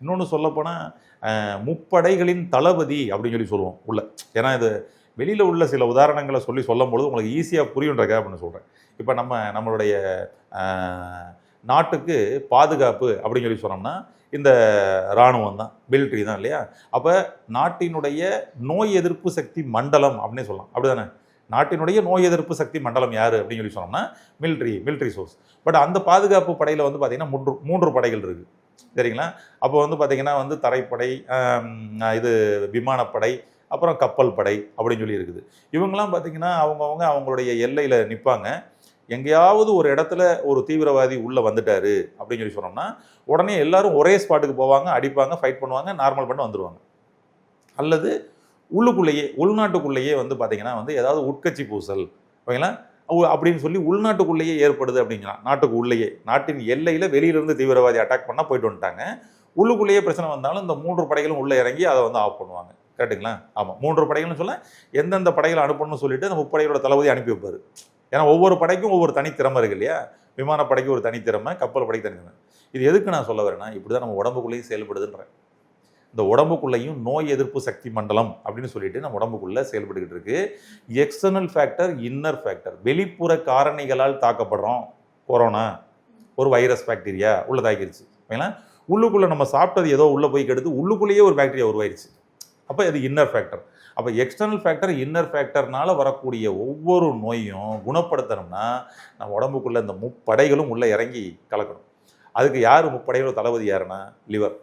இன்னொன்று சொல்லப்போனால் முப்படைகளின் தளபதி அப்படின்னு சொல்லி சொல்லுவோம் உள்ள. ஏன்னா இது வெளியில் உள்ள சில உதாரணங்களை சொல்லும் பொழுது உங்களுக்கு ஈஸியாக புரியுன்றக்கா அப்படின்னு சொல்கிறேன். இப்போ நம்மளுடைய நாட்டுக்கு பாதுகாப்பு அப்படின்னு சொல்லி சொன்னோம்னா இந்த இராணுவம் தான், மிலிட்ரி தான் இல்லையா? அப்போ நாட்டினுடைய நோய் எதிர்ப்பு சக்தி மண்டலம் அப்படின்னு சொல்லலாம், அப்படி தானே? நாட்டினுடைய நோய் எதிர்ப்பு சக்தி மண்டலம் யார் அப்படின்னு சொல்லி சொன்னோம்னா மிலிட்ரி சோர்ஸ். பட் அந்த பாதுகாப்பு படையில் வந்து பார்த்திங்கன்னா மூன்று படைகள் இருக்குது, சரிங்களா? அப்போ வந்து பார்த்திங்கன்னா வந்து தரைப்படை, இது விமானப்படை, அப்புறம் கப்பல் படை அப்படின்னு சொல்லி இருக்குது. இவங்கெல்லாம் பார்த்திங்கன்னா அவங்களுடைய எல்லையில் நிற்பாங்க. எங்கேயாவது ஒரு இடத்துல ஒரு தீவிரவாதி உள்ளே வந்துட்டாரு அப்படின்னு சொல்லி சொன்னோம்னா உடனே எல்லாரும் ஒரே ஸ்பாட்டுக்கு போவாங்க, அடிப்பாங்க, ஃபைட் பண்ணுவாங்க, நார்மல் பண்ணி வந்துடுவாங்க. அல்லது உள்நாட்டுக்குள்ளேயே வந்து பார்த்தீங்கன்னா வந்து ஏதாவது உட்கட்சி பூசல் ஓகேங்களா அப்படின்னு சொல்லி உள்நாட்டுக்குள்ளேயே ஏற்படுது அப்படிங்களா, நாட்டுக்கு உள்ளேயே, நாட்டின் எல்லையில் வெளியிலிருந்து தீவிரவாதி அட்டாக் பண்ணால் போயிட்டு வந்துட்டாங்க. உள்ளுக்குள்ளேயே பிரச்சனை வந்தாலும் இந்த 3 படைகளும் உள்ளே இறங்கி அதை வந்து ஆஃப் பண்ணுவாங்க. கரெக்டுங்களா? ஆமாம், 3 படைகள்னு சொல்ல எந்தெந்த படைகளை அனுப்பணும்னு சொல்லிட்டு அந்த முப்படையோட தளபதி அனுப்பி வைப்பார். ஏன்னா ஒவ்வொரு படைக்கும் ஒவ்வொரு தனித்திறமை இருக்கு இல்லையா? விமானப்படைக்கு ஒரு தனித்திறமை, கப்பல் படைக்கு தனித்திறமை. இது எதுக்கு நான் சொல்ல வரேன்னா, இப்படி தான் நம்ம உடம்புக்குள்ளேயும் செயல்படுதுன்றேன். இந்த உடம்புக்குள்ளேயும் நோய் எதிர்ப்பு சக்தி மண்டலம் அப்படின்னு சொல்லிட்டு நம்ம உடம்புக்குள்ளே செயல்பட்டுக்கிட்டு இருக்கு. External factor, inner factor. வெளிப்புற காரணிகளால் தாக்கப்படுறோம். கொரோனா ஒரு வைரஸ் பாக்டீரியா உள்ள தாக்கிருச்சு, ஓகேங்களா? உள்ளுக்குள்ளே நம்ம சாப்பிட்டது ஏதோ உள்ளே போய் கெடுத்து உள்ளுக்குள்ளேயே ஒரு பாக்டீரியா உருவாயிருச்சு. அப்போ அது இன்னர் ஃபேக்டர். அப்போ எக்ஸ்டர்னல் ஃபேக்டர், இன்னர் ஃபேக்டர்னால வரக்கூடிய ஒவ்வொரு நோயும் குணப்படுத்தணும்னா நம்ம உடம்புக்குள்ளே இந்த முப்படைகளும் உள்ளே இறங்கி கலக்கணும். அதுக்கு யார் முப்படைகளோட தளபதி யாருன்னா லிவர்.